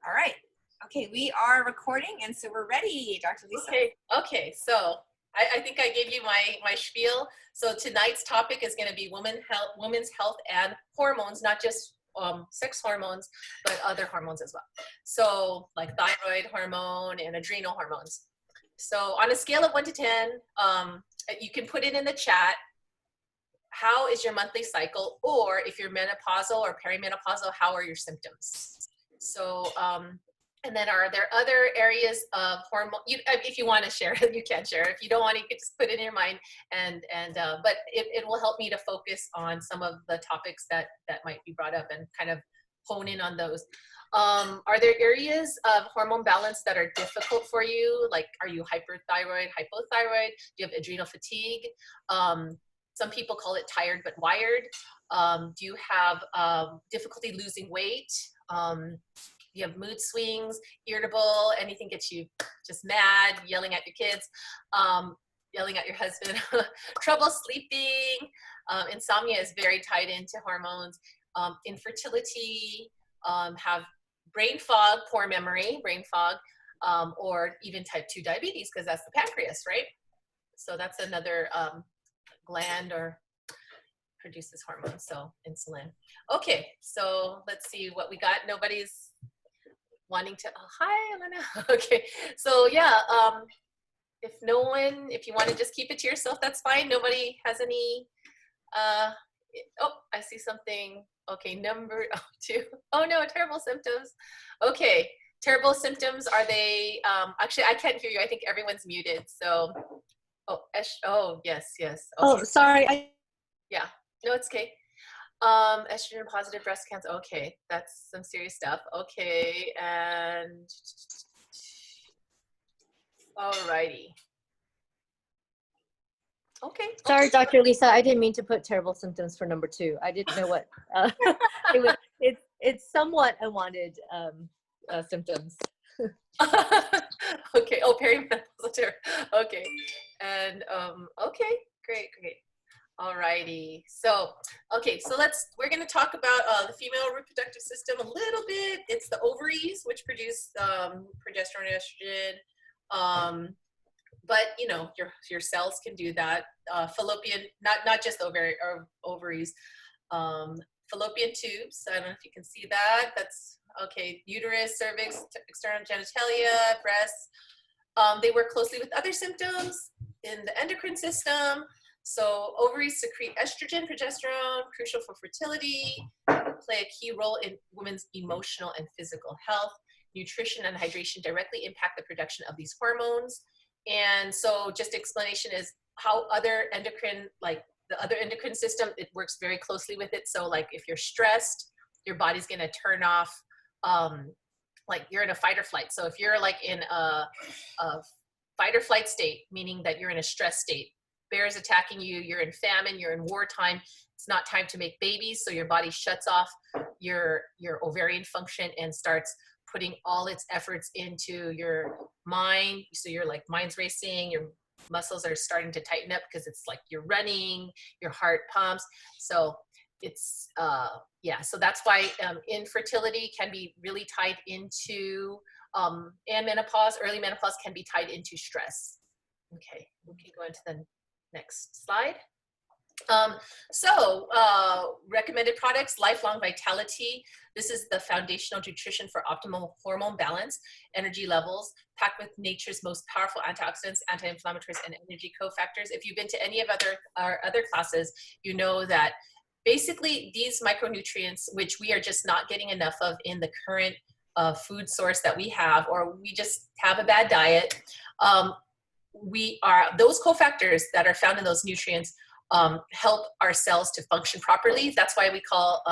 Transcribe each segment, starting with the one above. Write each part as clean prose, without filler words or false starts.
All right. Okay, we are recording, and so we're ready, Dr. Lisa. Okay. So I think I gave you my spiel. So tonight's topic is going to be women's health and hormones, not just sex hormones, but other hormones as well. So like thyroid hormone and adrenal hormones. So on a scale of 1 to 10, you can put it in the chat. How is your monthly cycle? Or if you're menopausal or perimenopausal, how are your symptoms? So, and then are there other areas of hormone? If you want to share it, you can share it. If you don't want to, you can just put it in your mind. But it will help me to focus on some of the topics that might be brought up and kind of hone in on those. Are there areas of hormone balance that are difficult for you? Like, are you hyperthyroid, hypothyroid? Do you have adrenal fatigue? Some people call it tired but wired. Do you have difficulty losing weight? You have mood swings, irritable, anything gets you just mad, yelling at your kids, yelling at your husband, trouble sleeping. Insomnia is very tied into hormones. Infertility, have brain fog, poor memory, brain fog, or even type 2 diabetes, because that's the pancreas, right? So that's another gland or produces hormones, so insulin. Okay, so let's see what we got. Nobody's wanting to, oh, hi, Elena. Okay, so yeah, if you want to just keep it to yourself, that's fine. Nobody has any, oh, I see something. Okay, number 2. Oh no, terrible symptoms. Okay, terrible symptoms, are they, actually, I can't hear you. I think everyone's muted, so. Oh, yes. Okay. Oh, sorry. Yeah, no, it's okay. Estrogen positive breast cancer. Okay, that's some serious stuff. Okay, and alrighty. Okay. Sorry, Dr. Lisa. I didn't mean to put terrible symptoms for number 2. I didn't know what it's somewhat unwanted symptoms. Okay. Oh, perimenopausal. Okay. And okay, great. Alrighty. So, okay, so we're going to talk about the female reproductive system a little bit. It's the ovaries, which produce progesterone, estrogen. But you know, your cells can do that. Fallopian, not just ovaries. Fallopian tubes. I don't know if you can see that. That's okay. Uterus, cervix, external genitalia, breasts. They work closely with other symptoms in the endocrine system. So ovaries secrete estrogen, progesterone, crucial for fertility, play a key role in women's emotional and physical health. Nutrition and hydration directly impact the production of these hormones. And so just explanation is how other endocrine, like the other endocrine system, it works very closely with it. So like if you're stressed, your body's gonna turn off, like you're in a fight or flight. So if you're like in a fight or flight state, meaning that you're in a stress state, bears attacking you, you're in famine, you're in wartime, it's not time to make babies, so your body shuts off your ovarian function and starts putting all its efforts into your mind. So you're like mind's racing, your muscles are starting to tighten up because it's like you're running, your heart pumps. So it's yeah, so that's why infertility can be really tied into and menopause, early menopause can be tied into stress. Okay, we can go into the next slide. Recommended products, Lifelong Vitality. This is the foundational nutrition for optimal hormone balance, energy levels, packed with nature's most powerful antioxidants, anti-inflammatories, and energy cofactors. If you've been to any of our other classes, you know that basically these micronutrients, which we are just not getting enough of in the current food source that we have, or we just have a bad diet, those cofactors that are found in those nutrients help our cells to function properly. That's why we call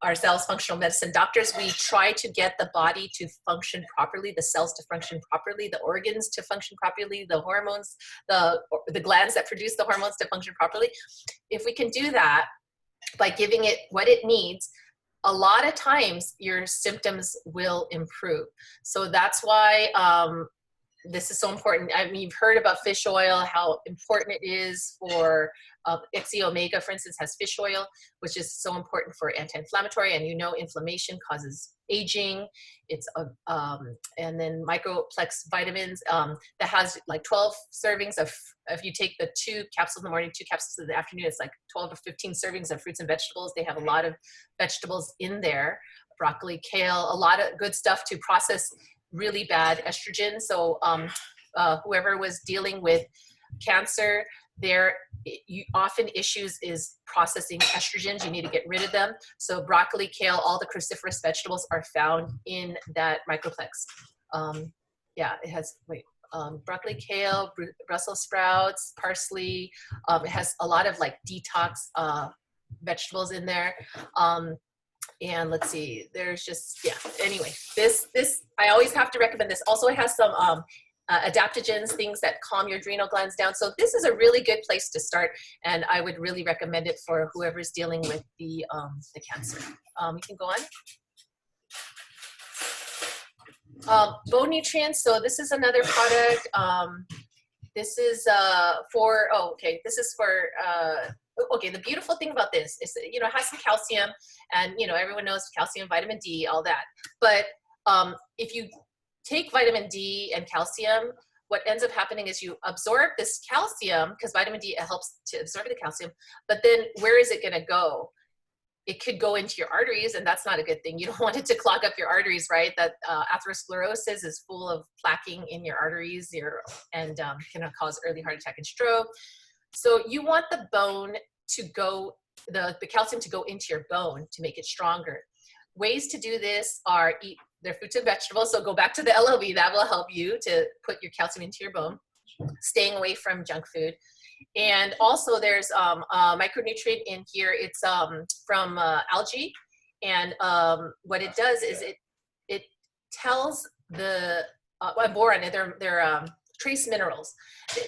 ourselves functional medicine doctors. We try to get the body to function properly, the cells to function properly, the organs to function properly, the hormones, the glands that produce the hormones to function properly. If we can do that by giving it what it needs, a lot of times your symptoms will improve. So that's why this is so important. I mean, you've heard about fish oil, how important it is for Ixi Omega, for instance, has fish oil, which is so important for anti-inflammatory. And you know, inflammation causes aging. It's and then microplex vitamins that has like 12 servings of, if you take the 2 capsules in the morning, 2 capsules in the afternoon, it's like 12 or 15 servings of fruits and vegetables. They have a lot of vegetables in there, broccoli, kale, a lot of good stuff to process really bad estrogen. So whoever was dealing with cancer, there often issues is processing estrogens. You need to get rid of them. So broccoli, kale, all the cruciferous vegetables are found in that microplex. Yeah, it has broccoli, kale, Brussels sprouts, parsley. It has a lot of like detox vegetables in there. And let's see, there's just, yeah, anyway, this, I always have to recommend this. Also, it has some adaptogens, things that calm your adrenal glands down. So this is a really good place to start. And I would really recommend it for whoever's dealing with the cancer. You can go on. Bone nutrients. So this is another product. This is for, this is for, okay, the beautiful thing about this is, you know, it has some calcium, and, you know, everyone knows calcium, vitamin D, all that. But if you take vitamin D and calcium, what ends up happening is you absorb this calcium, because vitamin D helps to absorb the calcium, but then where is it going to go? It could go into your arteries, and that's not a good thing. You don't want it to clog up your arteries, right? That atherosclerosis is full of plaquing in your arteries and can cause early heart attack and stroke. So you want the bone to go, the calcium to go into your bone to make it stronger. Ways to do this are eat their fruits and vegetables. So go back to the LLV, that will help you to put your calcium into your bone. Staying away from junk food. And also there's a micronutrient in here. It's from algae. And what it does is it tells the, boron, they're trace minerals.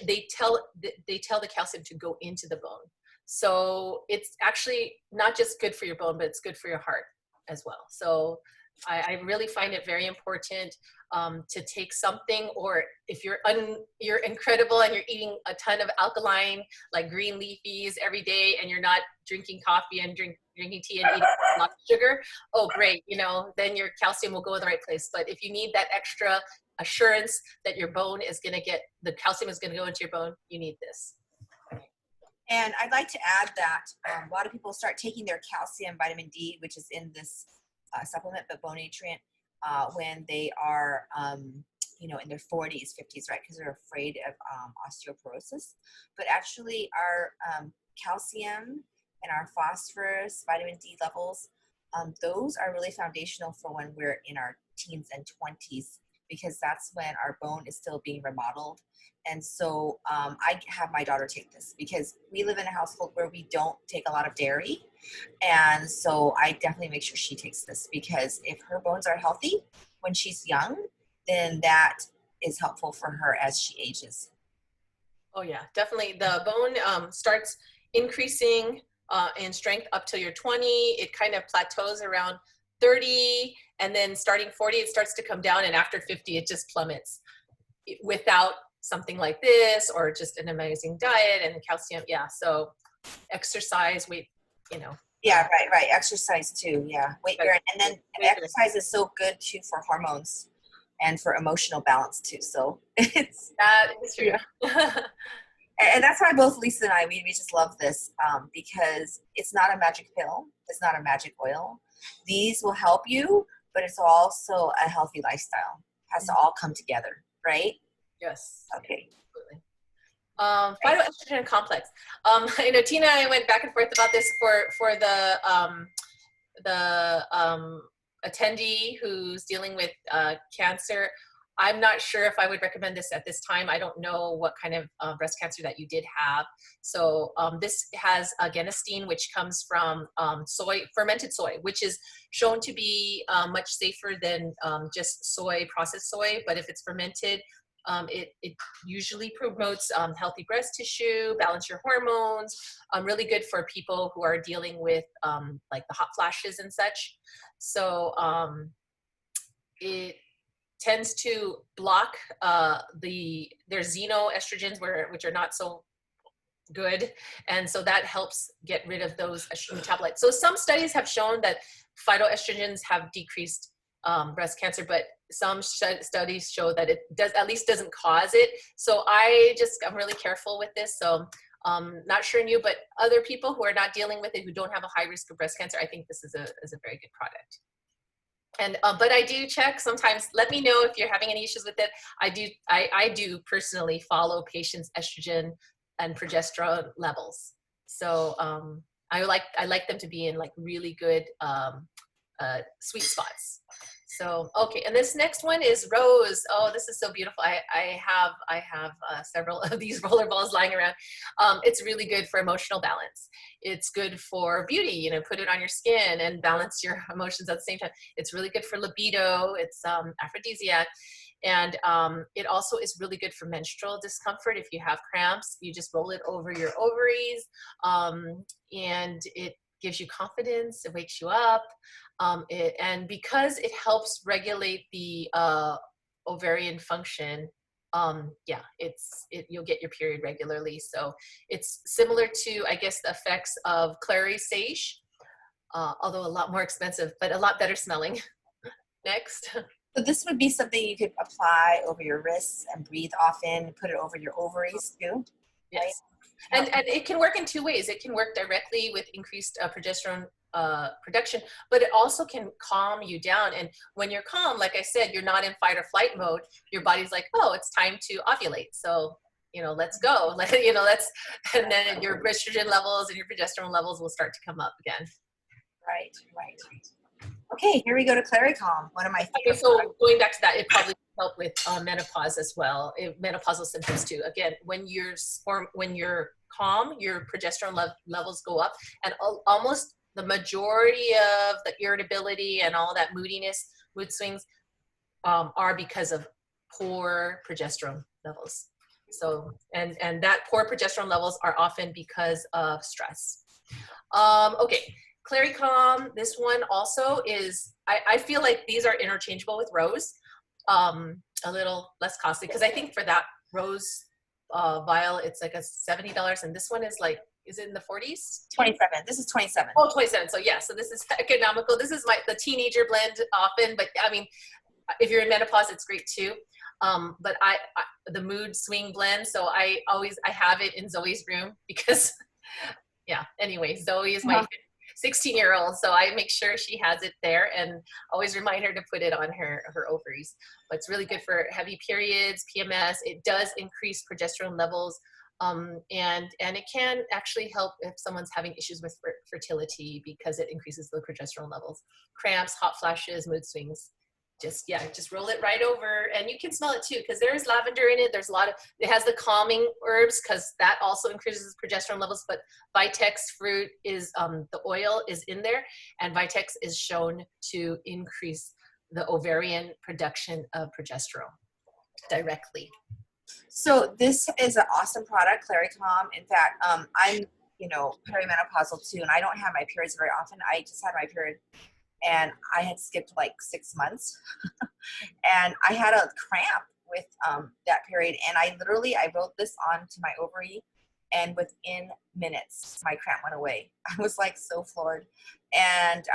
They tell the calcium to go into the bone. So it's actually not just good for your bone, but it's good for your heart as well. So I really find it very important to take something, or if you're incredible and you're eating a ton of alkaline, like green leafies every day, and you're not drinking coffee and drinking tea and eating lots of sugar, oh great, you know, then your calcium will go in the right place. But if you need that extra assurance that your bone is going to get, the calcium is going to go into your bone, you need this. And I'd like to add that a lot of people start taking their calcium, vitamin D, which is in this supplement, but bone nutrient, when they are, you know, in their 40s, 50s, right? Because they're afraid of osteoporosis. But actually our calcium and our phosphorus, vitamin D levels, those are really foundational for when we're in our teens and 20s, because that's when our bone is still being remodeled. And so I have my daughter take this because we live in a household where we don't take a lot of dairy. And so I definitely make sure she takes this, because if her bones are healthy when she's young, then that is helpful for her as she ages. Oh yeah, definitely. The bone starts increasing in strength up till you're 20. It kind of plateaus around 30, and then starting 40, it starts to come down, and after 50, it just plummets without something like this, or just an amazing diet and calcium. Yeah, so exercise, weight, you know. Yeah, right. Exercise too. Yeah, weight bearing, and then exercise is so good too for hormones and for emotional balance too. So it's that is true. Yeah. And that's why both Lisa and I, we just love this because it's not a magic pill. It's not a magic oil. These will help you, but it's also a healthy lifestyle. It has to all come together, right? Yes. Okay. Absolutely. Phytoestrogen complex. You know, Tina and I went back and forth about this for the attendee who's dealing with cancer. I'm not sure if I would recommend this at this time. I don't know what kind of breast cancer that you did have. So this has adenosine, which comes from soy, fermented soy, which is shown to be much safer than just soy, processed soy. But if it's fermented, it usually promotes healthy breast tissue, balance your hormones, really good for people who are dealing with like the hot flashes and such. So it tends to block their xenoestrogens, which are not so good, and so that helps get rid of those estrogen metabolites. So some studies have shown that phytoestrogens have decreased breast cancer, but some studies show that it does at least doesn't cause it. So I'm really careful with this. So not sure in you, but other people who are not dealing with it, who don't have a high risk of breast cancer, I think this is a very good product. And but I do check sometimes. Let me know if you're having any issues with it. I do personally follow patients' estrogen and progesterone levels. So I like them to be in like really good sweet spots. So okay, and this next one is Rose. Oh, this is so beautiful. I have several of these roller balls lying around. It's really good for emotional balance. It's good for beauty. You know, put it on your skin and balance your emotions at the same time. It's really good for libido. It's aphrodisiac. And it also is really good for menstrual discomfort. If you have cramps, you just roll it over your ovaries, and it gives you confidence. It wakes you up. And because it helps regulate the ovarian function, you'll get your period regularly. So it's similar to, I guess, the effects of clary sage, although a lot more expensive, but a lot better smelling. Next. So this would be something you could apply over your wrists and breathe often, put it over your ovaries too. Yes. Right? And it can work in two ways. It can work directly with increased progesterone production, but it also can calm you down. And when you're calm, like I said, you're not in fight or flight mode. Your body's like, oh, it's time to ovulate. So, let's go. And then your estrogen levels and your progesterone levels will start to come up again. Right. Okay, here we go to Claricalm, one of my favorite. Okay, so going back to that, it probably help with menopause as well, menopausal symptoms too. Again, when you're calm, your progesterone levels go up, and almost the majority of the irritability and all that moodiness, mood swings, are because of poor progesterone levels. So, and that poor progesterone levels are often because of stress. Okay. Claricalm, this one also is, I feel like these are interchangeable with Rose, a little less costly, because I think for that Rose vial, it's like $70, and this one is like, is it in the 40s? 27. This is 27. Oh, 27. So yeah, so this is economical. This is the teenager blend often, but I mean, if you're in menopause, it's great too. But the mood swing blend, so I have it in Zoe's room because, yeah, anyway, Zoe is my 16-year-old, so I make sure she has it there and always remind her to put it on her ovaries. But it's really good for heavy periods, PMS. It does increase progesterone levels, and it can actually help if someone's having issues with fertility because it increases the progesterone levels. Cramps, hot flashes, mood swings. Just roll it right over, and you can smell it too because there is lavender in it. There's it has the calming herbs because that also increases progesterone levels. But Vitex fruit is the oil is in there, and Vitex is shown to increase the ovarian production of progesterone directly. So this is an awesome product, Claricalm. In fact, I'm perimenopausal too, and I don't have my periods very often. I just had my period. And I had skipped like 6 months and I had a cramp with that period. And I wrote this onto my ovary, and within minutes, my cramp went away. I was like so floored. And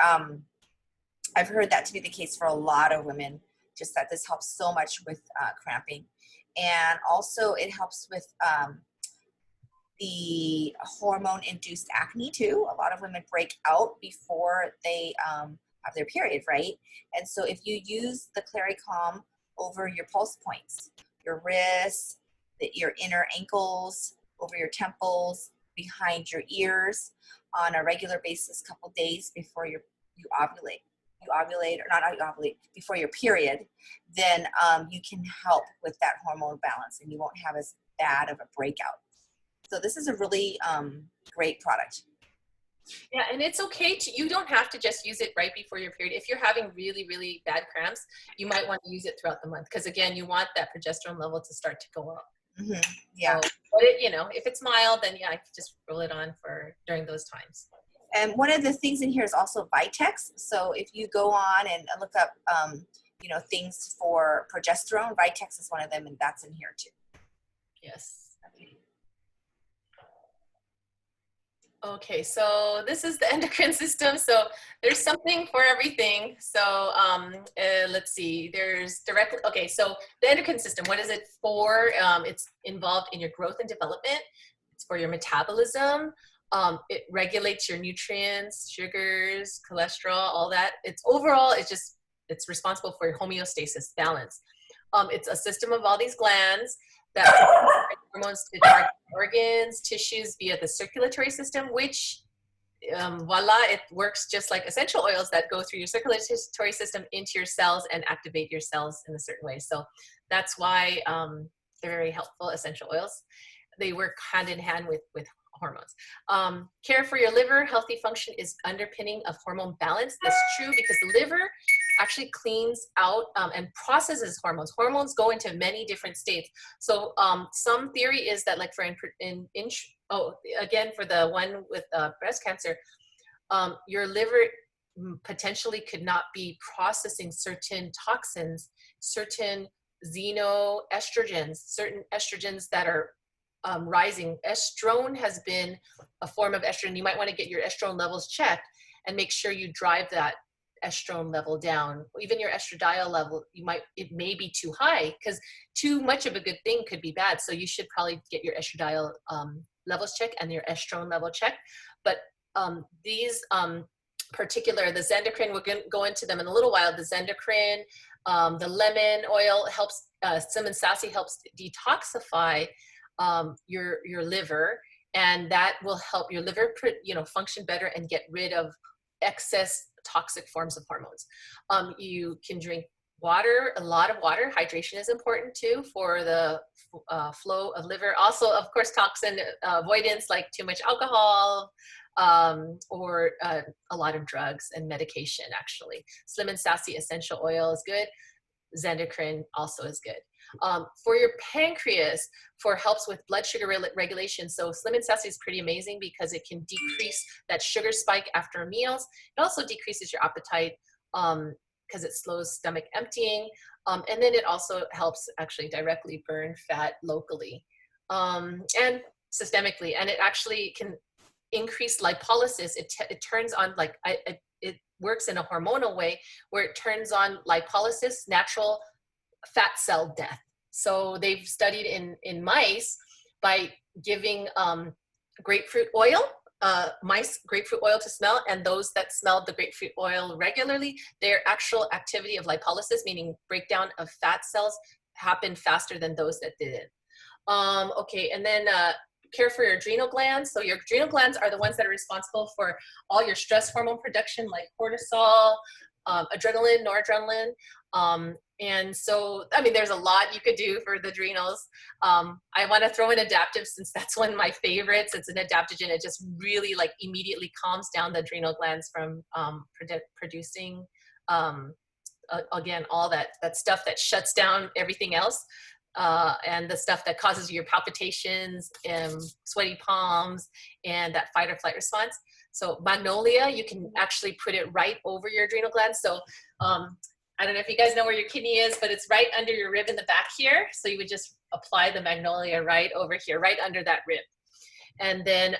I've heard that to be the case for a lot of women, just that this helps so much with cramping. And also it helps with the hormone-induced acne too. A lot of women break out before they have their period, right? And so if you use the Claricalm over your pulse points, your wrists, your inner ankles, over your temples, behind your ears, on a regular basis, couple days before you ovulate, or not ovulate, before your period, then you can help with that hormone balance, and you won't have as bad of a breakout. So this is a really great product. Yeah, and it's okay you don't have to just use it right before your period. If you're having really, really bad cramps, you might want to use it throughout the month because, again, you want that progesterone level to start to go up. Mm-hmm. Yeah. So, but if it's mild, then I just roll it on during those times. And one of the things in here is also Vitex. So if you go on and look up things for progesterone. Vitex is one of them, and that's in here too. Yes. Okay, so this is the endocrine system. So there's something for everything. So let's see, there's okay, so the endocrine system, what is it for? It's involved in your growth and development. It's for your metabolism. It regulates your nutrients, sugars, cholesterol, all that. It's overall, it's responsible for your homeostasis, balance. It's a system of all these glands that hormones to target organs, tissues via the circulatory system, which voila, it works just like essential oils that go through your circulatory system into your cells and activate your cells in a certain way. So that's why they're very helpful, essential oils. They work hand in hand with hormones. Care for your liver, healthy function is underpinning of hormone balance. That's true because the liver actually cleans out and processes hormones. Hormones go into many different states. So some theory is that, like for again, for the one with breast cancer, your liver potentially could not be processing certain toxins, certain xenoestrogens, certain estrogens that are rising. Estrone has been a form of estrogen. You might want to get your estrone levels checked and make sure you drive that estrone level down. Even your estradiol level, it may be too high, because too much of a good thing could be bad. So you should probably get your estradiol levels checked and your estrone level checked. But these particular, the Zendocrine, we're going to go into them in a little while. The Zendocrine, the lemon oil helps, cinnamon sassy helps detoxify your liver, and that will help your liver function better and get rid of excess toxic forms of hormones. You can drink water, a lot of water. Hydration is important too for the flow of liver. Also, of course, toxin avoidance, like too much alcohol, or a lot of drugs and medication. Actually, Slim and Sassy essential oil is good. Zendocrine also is good. For your pancreas, helps with blood sugar regulation. So Slim and Sassy is pretty amazing because it can decrease that sugar spike after meals. It also decreases your appetite because it slows stomach emptying. And then it also helps actually directly burn fat locally and systemically. And it actually can increase lipolysis. It turns on, like, it works in a hormonal way where it turns on lipolysis, natural fat cell death. So they've studied in mice by giving grapefruit oil, mice grapefruit oil to smell, and those that smelled the grapefruit oil regularly, their actual activity of lipolysis, meaning breakdown of fat cells, happened faster than those that didn't. Okay, and then care for your adrenal glands. So your adrenal glands are the ones that are responsible for all your stress hormone production, like cortisol, adrenaline, noradrenaline. And so, I mean, there's a lot you could do for the adrenals. I want to throw in adaptive, since that's one of my favorites. It's an adaptogen. It just really, like, immediately calms down the adrenal glands from producing, again, all that stuff that shuts down everything else. And the stuff that causes your palpitations and sweaty palms and that fight or flight response. So Magnolia, you can actually put it right over your adrenal glands. So I don't know if you guys know where your kidney is, but it's right under your rib in the back here. So you would just apply the Magnolia right over here, right under that rib. And then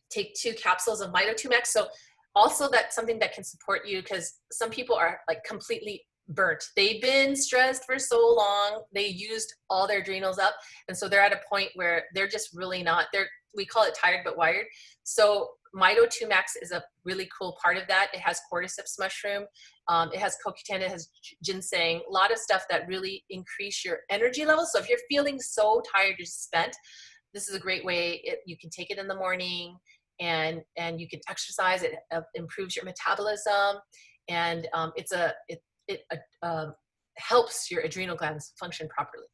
take 2 capsules of Mito2max. So also that's something that can support you, because some people are like completely burnt. They've been stressed for so long. They used all their adrenals up. And so they're at a point where they're just really not, we call it tired but wired. So Mito2max is a really cool part of that. It has cordyceps mushroom. It has CoQ10, it has ginseng, a lot of stuff that really increase your energy levels. So if you're feeling so tired, you're spent, this is a great way. You can take it in the morning, and you can exercise. It improves your metabolism, and it helps your adrenal glands function properly.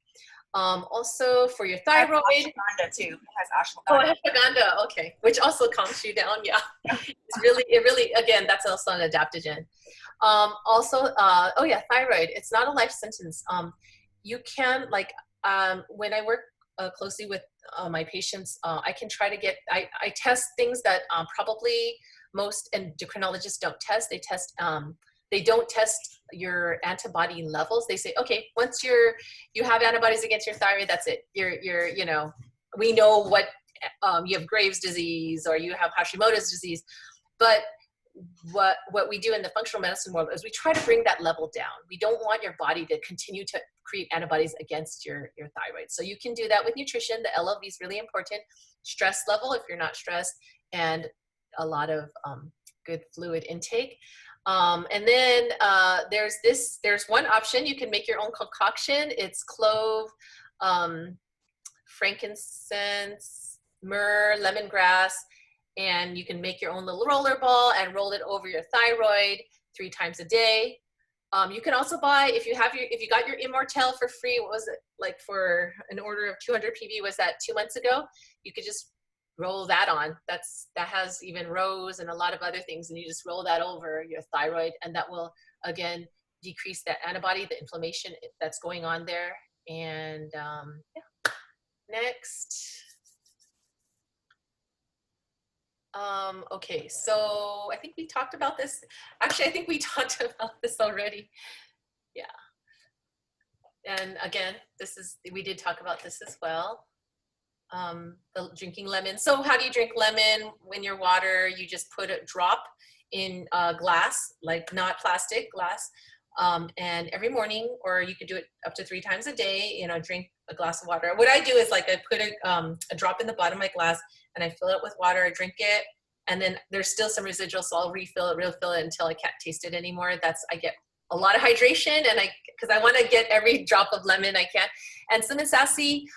Also for your thyroid. Ashwagandha too. It has ashwagandha. Oh, ashwagandha. Okay, which also calms you down. Yeah, it really, again, that's also an adaptogen. Also, oh yeah, thyroid. It's not a life sentence. You can, like, when I work closely with my patients, I can try to get. I test things that probably most endocrinologists don't test. They don't test your antibody levels. They say, okay, once you have antibodies against your thyroid, that's it. You're you know, we know what you have Graves' disease or you have Hashimoto's disease. But what we do in the functional medicine world is we try to bring that level down. We don't want your body to continue to create antibodies against your thyroid. So you can do that with nutrition. The LLV is really important. Stress level, if you're not stressed, and a lot of good fluid intake. And then there's one option. You can make your own concoction. It's clove, frankincense, myrrh, lemongrass, and you can make your own little roller ball and roll it over your thyroid 3 times a day. You can also buy, if you got your Immortel for free, what was it, like for an order of 200 PV, was that 2 months ago? You could just roll that on. That has even rose and a lot of other things, and you just roll that over your thyroid, and that will again decrease that antibody, the inflammation that's going on there. And yeah. Next. Okay, so I think we talked about this. Actually, I think we talked about this already. Yeah. And again, we did talk about this as well. The drinking lemon. So how do you drink lemon? In your water, you just put a drop in glass, like not plastic, glass. And every morning, or you could do it up to 3 times a day, you know, drink a glass of water. What I do is like I put a drop in the bottom of my glass and I fill it with water, I drink it, and then there's still some residual, so I'll refill it until I can't taste it anymore. I get a lot of hydration, and because I want to get every drop of lemon I can. And Slim and Sassy,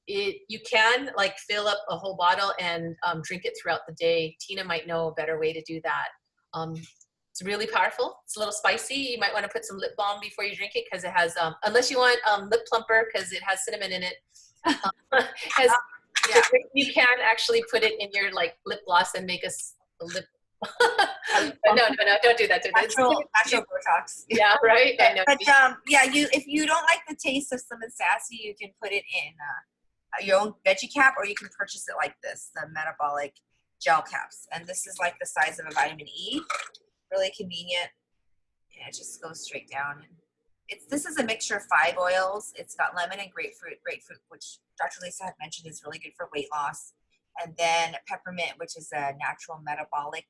you can like fill up a whole bottle and drink it throughout the day. Tina might know a better way to do that. It's really powerful. It's a little spicy. You might want to put some lip balm before you drink it, because it has, unless you want lip plumper, because it has cinnamon in it. Yeah. You can actually put it in your like lip gloss and make a lip. No, don't do that. Natural Botox. Yeah, right. Yeah, but yeah, if you don't like the taste of Slim and Sassy, you can put it in your own veggie cap, or you can purchase it like this, the metabolic gel caps. And this is like the size of a vitamin E. Really convenient. Yeah, it just goes straight down. This is a mixture of 5 oils. It's got lemon and grapefruit, which Dr. Lisa had mentioned is really good for weight loss. And then peppermint, which is a natural metabolic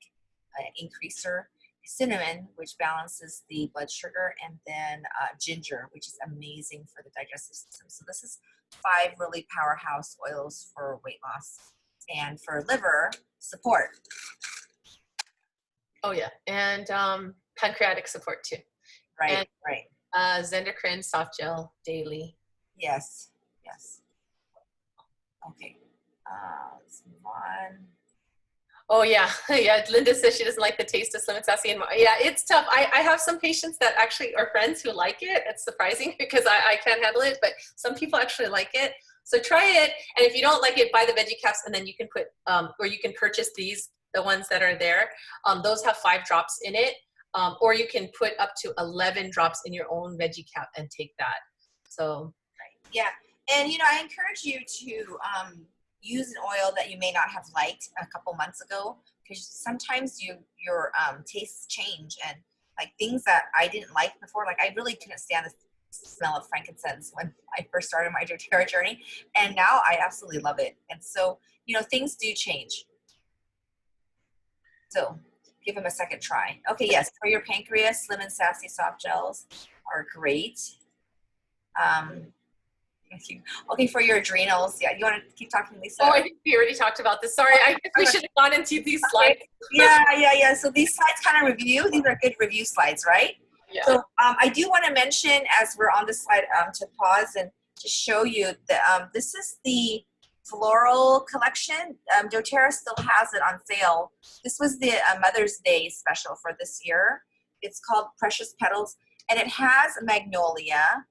increaser. Cinnamon, which balances the blood sugar. And then ginger, which is amazing for the digestive system. So this is 5 really powerhouse oils for weight loss and for liver support. Oh yeah, and pancreatic support too. Right, and, right. Zendocrine soft gel daily. Yes. Okay, let's move on. Oh yeah, yeah. Linda says she doesn't like the taste of Slim and Sassy. And yeah, it's tough. I have some patients that actually are friends who like it. It's surprising because I can't handle it, but some people actually like it. So try it, and if you don't like it, buy the veggie caps, and then you can put, or you can purchase these, the ones that are there. Those have 5 drops in it, or you can put up to 11 drops in your own veggie cap and take that. So, yeah, and you know, I encourage you to use an oil that you may not have liked a couple months ago, because sometimes your tastes change, and like things that I didn't like before, like I really couldn't stand the smell of frankincense when I first started my doTERRA journey, and now I absolutely love it. And so, you know, things do change. So give them a second try. Okay, yes, for your pancreas, Slim and Sassy soft gels are great. Okay, for your adrenals, yeah, you want to keep talking, Lisa? Oh, I think we already talked about this. Sorry, I guess we should have gone into these slides. Yeah. So these slides kind of review. These are good review slides, right? Yeah. So I do want to mention, as we're on this slide, to pause and to show you that this is the floral collection. doTERRA still has it on sale. This was the Mother's Day special for this year. It's called Precious Petals, and it has magnolia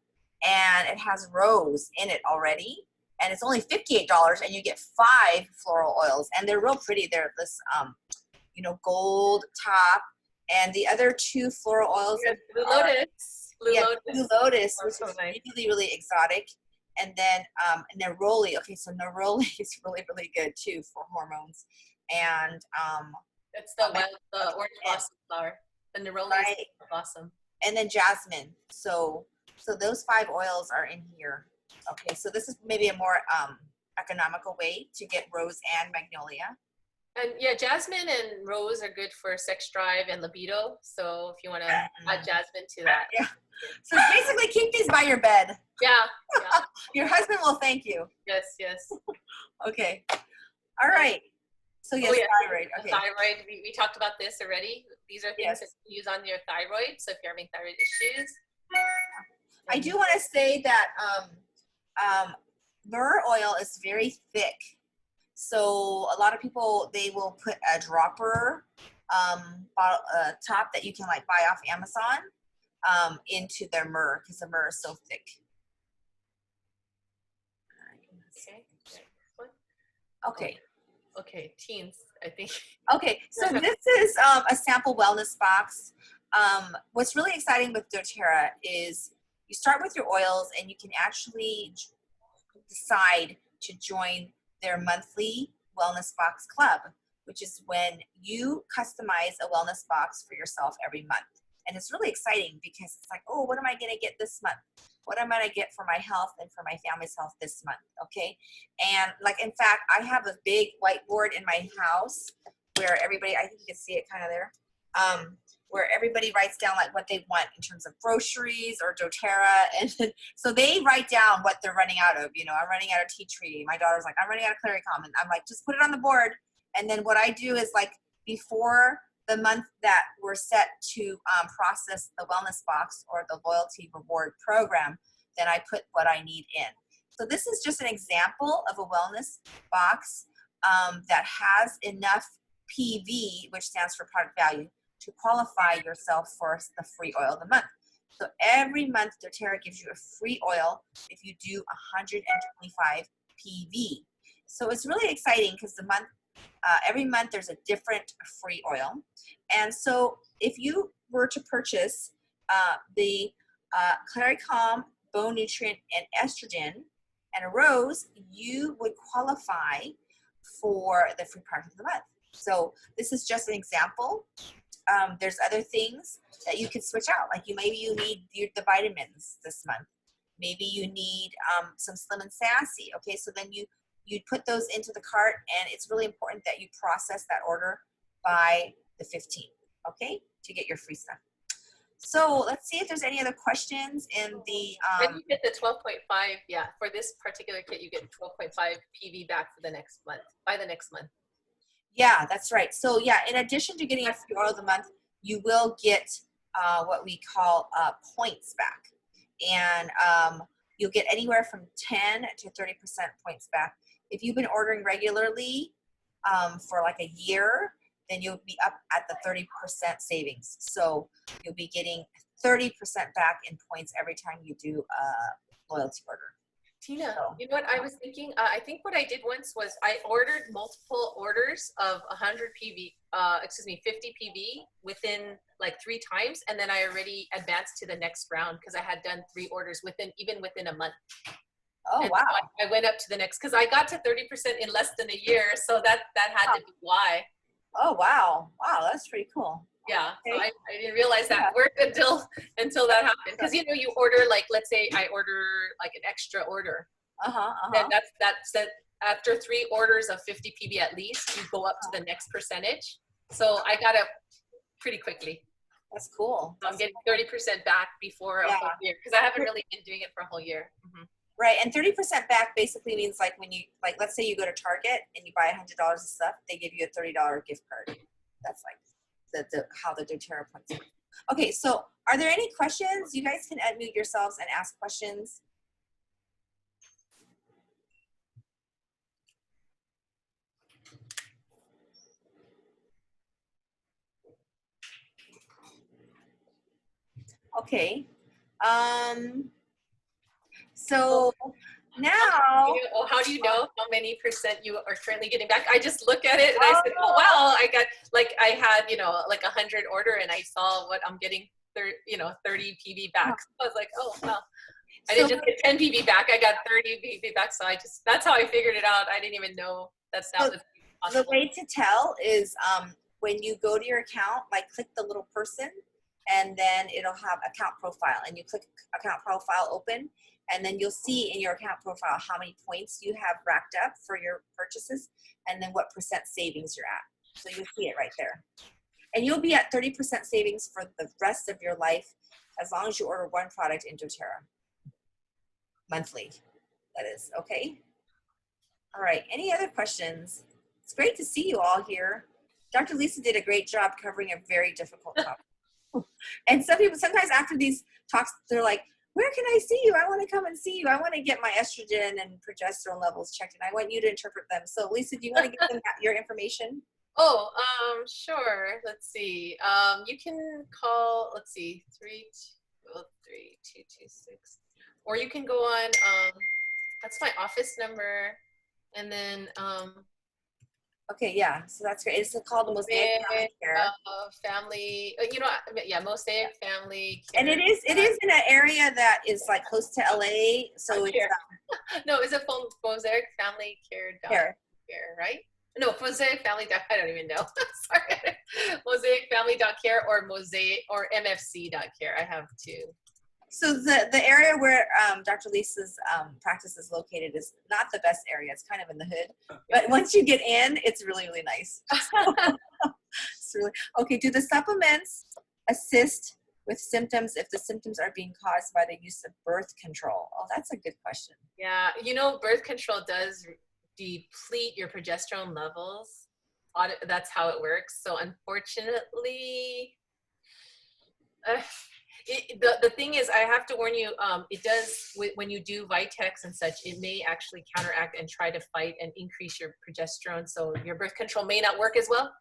and it has rose in it already, and it's only $58, and you get 5 floral oils, and they're real pretty. They're this you know, gold top, and the other 2 floral oils, Blue Lotus. Blue Lotus, which so is nice. really exotic. And then neroli. Okay, so neroli is really good too for hormones. And it's the orange blossom flower. The neroli blossom. and then jasmine. So those 5 oils are in here. Okay, so this is maybe a more economical way to get rose and magnolia. And yeah, jasmine and rose are good for sex drive and libido. So if you want to add jasmine to that. Yeah. So basically keep these by your bed. Yeah. Yeah. Your husband will thank you. Yes. Yes. Okay. All right. So yes, thyroid. Okay. Thyroid. We talked about this already. These are things that you use on your thyroid. So if you're having thyroid issues. I do want to say that myrrh oil is very thick. So a lot of people, they will put a dropper top that you can like buy off Amazon into their myrrh because the myrrh is so thick. Okay. Okay, teens, I think. Okay, so this is a sample wellness box. What's really exciting with doTERRA is you start with your oils and you can actually decide to join their monthly wellness box club, which is when you customize a wellness box for yourself every month. And it's really exciting because it's like, oh, what am I going to get this month? What am I going to get for my health and for my family's health this month? Okay. And like, in fact, I have a big whiteboard in my house where everybody, I think you can see it kind of there, where everybody writes down like what they want in terms of groceries or doTERRA. And so they write down what they're running out of. You know, I'm running out of tea tree. My daughter's like, I'm running out of Claricom. And I'm like, just put it on the board. And then what I do is like before the month that we're set to process the wellness box or the loyalty reward program, then I put what I need in. So this is just an example of a wellness box that has enough PV, which stands for product value, to qualify yourself for the free oil of the month. So every month, doTERRA gives you a free oil if you do 125 PV. So it's really exciting because the month, every month there's a different free oil. And so if you were to purchase the Claricom, Bone Nutrient, and Estrogen, and a rose, you would qualify for the free product of the month. So this is just an example. There's other things that you could switch out. Like maybe you need the vitamins this month. Maybe you need some Slim and Sassy. Okay, so then you'd put those into the cart, and it's really important that you process that order by the 15th, okay, to get your free stuff. So let's see if there's any other questions in the. When you get the 12.5, yeah, for this particular kit, you get 12.5 PV back for the next month, by the next month. Yeah, that's right. So yeah, in addition to getting a free oil of the month, you will get what we call points back. And you'll get anywhere from 10 to 30% points back. If you've been ordering regularly for like a year, then you'll be up at the 30% savings. So you'll be getting 30% back in points every time you do a loyalty order. Tina, you know what I was thinking? I think what I did once was I ordered multiple orders of 100 PV, 50 PV within like 3 times. And then I already advanced to the next round because I had done 3 orders even within a month. Oh, and wow. So I went up to the next, because I got to 30% in less than a year. So that had to be why. Oh, wow. Wow, that's pretty cool. Yeah, okay. So I didn't realize that worked until that happened. Because you know, you order like, let's say I order like an extra order. Then that's after 3 orders of 50 PV at least, you go up to the next percentage. So I got up pretty quickly. That's cool. So I'm getting 30% back before a whole year, because I haven't really been doing it for a whole year. Mm-hmm. Right, and 30% back basically means like when you, like let's say you go to Target and you buy $100 of stuff, they give you a $30 gift card. That's like how the doTERRA points work. Okay, so are there any questions? You guys can unmute yourselves and ask questions. Okay. So now, how do you know how many percent you are currently getting back? I just look at it and I said, oh wow, I got like I had like 100 order and I saw what I'm getting 30 PV back. So I was like, oh wow, I didn't just get 10 PV back, I got 30 PV back. So that's how I figured it out. I didn't even know that was possible. The way to tell is when you go to your account, like click the little person and then it'll have account profile, and you click account profile open, and then you'll see in your account profile how many points you have racked up for your purchases, and then what percent savings you're at. So you'll see it right there. And you'll be at 30% savings for the rest of your life as long as you order one product in doTERRA. Monthly, that is, okay? All right, any other questions? It's great to see you all here. Dr. Lisa did a great job covering a very difficult topic. And some people, sometimes after these talks, they're like, where can I see you? I want to come and see you. I want to get my estrogen and progesterone levels checked, and I want you to interpret them. So Lisa, do you want to give them your information? Oh, sure. Let's see. You can call, let's see, 33226. Or you can go on, that's my office number. And then, okay, yeah, so that's great. It's called the Mosaic Family Care. Family, you know, yeah, Mosaic Family Care. And it is in an area that is like close to LA. So it's no, is it Mosaic Family Care, right? No, Mosaic Family. I don't even know. Sorry, mosaicfamily.care or Mosaic or MFC.care. I have two. So the area where Dr. Lisa's practice is located is not the best area. It's kind of in the hood, but once you get in, it's really, really nice. It's really, okay, do the supplements assist with symptoms if the symptoms are being caused by the use of birth control? Oh, that's a good question. Yeah, you know, birth control does deplete your progesterone levels. That's how it works. So unfortunately, the thing is, I have to warn you, it does, when you do Vitex and such, it may actually counteract and try to fight and increase your progesterone. So your birth control may not work as well.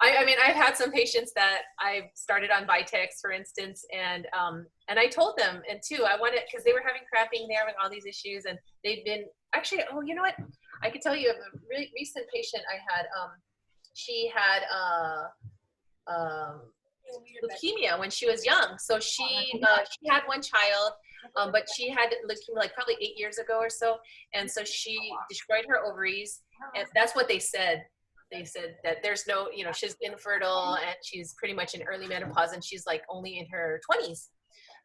I mean, I've had some patients that I've started on Vitex, for instance, and I told them, and too, I wanted, because they were having cramping, they were having all these issues, and they've been, actually, oh, you know what? I could tell you of a really recent patient I had, she had leukemia when she was young. So she had one child, but she had leukemia like probably 8 years ago or so, and so she destroyed her ovaries, and that's what they said. They said that there's no, you know, she's infertile and she's pretty much in early menopause, and she's like only in her 20s.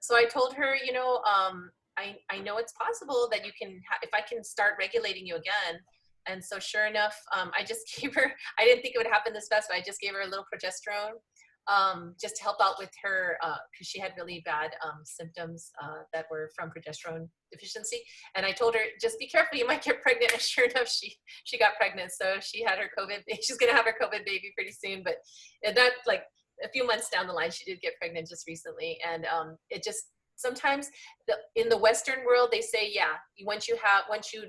So I told her, you know, I know it's possible that you can, if I can start regulating you again. And so sure enough, I just gave her, I didn't think it would happen this fast, but I just gave her a little progesterone just to help out with her, because she had really bad symptoms that were from progesterone deficiency. And I told her, just be careful, you might get pregnant. And sure enough, she got pregnant. So she had her COVID, she's gonna have her COVID baby pretty soon. But that, like a few months down the line, she did get pregnant just recently. And it just, sometimes in the Western world, they say, yeah, once you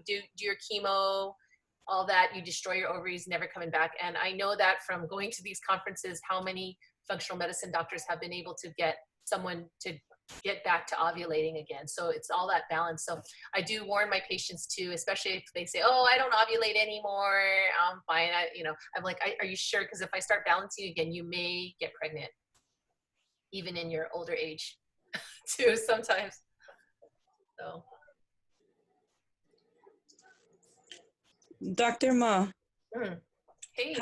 do your chemo, all that, you destroy your ovaries, never coming back. And I know that from going to these conferences, how many functional medicine doctors have been able to get someone to get back to ovulating again. So it's all that balance. So I do warn my patients too, especially if they say, oh, I don't ovulate anymore, I'm fine. I'm like, are you sure? Because if I start balancing again, you may get pregnant, even in your older age too, sometimes. So. Dr. Ma, Hey.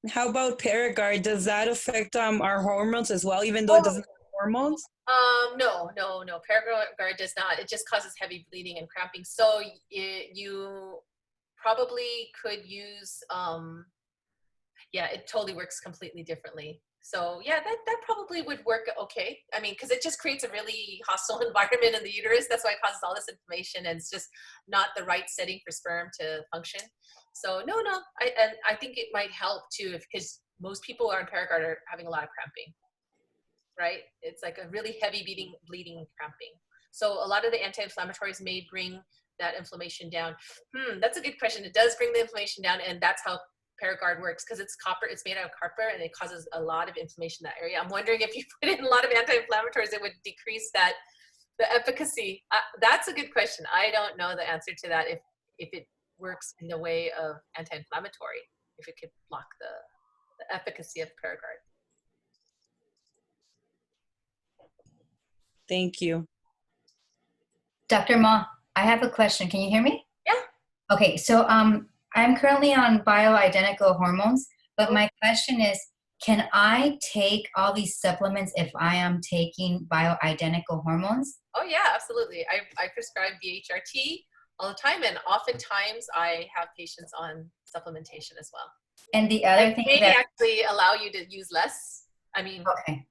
how about Paragard? Does that affect our hormones as well, even though it doesn't have hormones? No. Paragard does not. It just causes heavy bleeding and cramping. So you probably could use, yeah, it totally works completely differently. So yeah, that probably would work okay. I mean, because it just creates a really hostile environment in the uterus. That's why it causes all this inflammation, and it's just not the right setting for sperm to function. So no, I think it might help too, because most people on Paragard are having a lot of cramping, right? It's like a really heavy bleeding cramping. So a lot of the anti-inflammatories may bring that inflammation down. That's a good question. It does bring the inflammation down, and that's how Paragard works, because it's copper, it's made out of copper, and it causes a lot of inflammation in that area. I'm wondering if you put in a lot of anti-inflammatories, it would decrease the efficacy. That's a good question. I don't know the answer to that, if it works in the way of anti-inflammatory, if it could block the efficacy of Paragard. Thank you. Dr. Ma, I have a question. Can you hear me? Yeah. Okay, so I'm currently on bioidentical hormones, but my question is, can I take all these supplements if I am taking bioidentical hormones? Oh yeah, absolutely. I prescribe BHRT all the time, and oftentimes I have patients on supplementation as well. And the I other thing may that, actually allow you to use less. I mean, okay.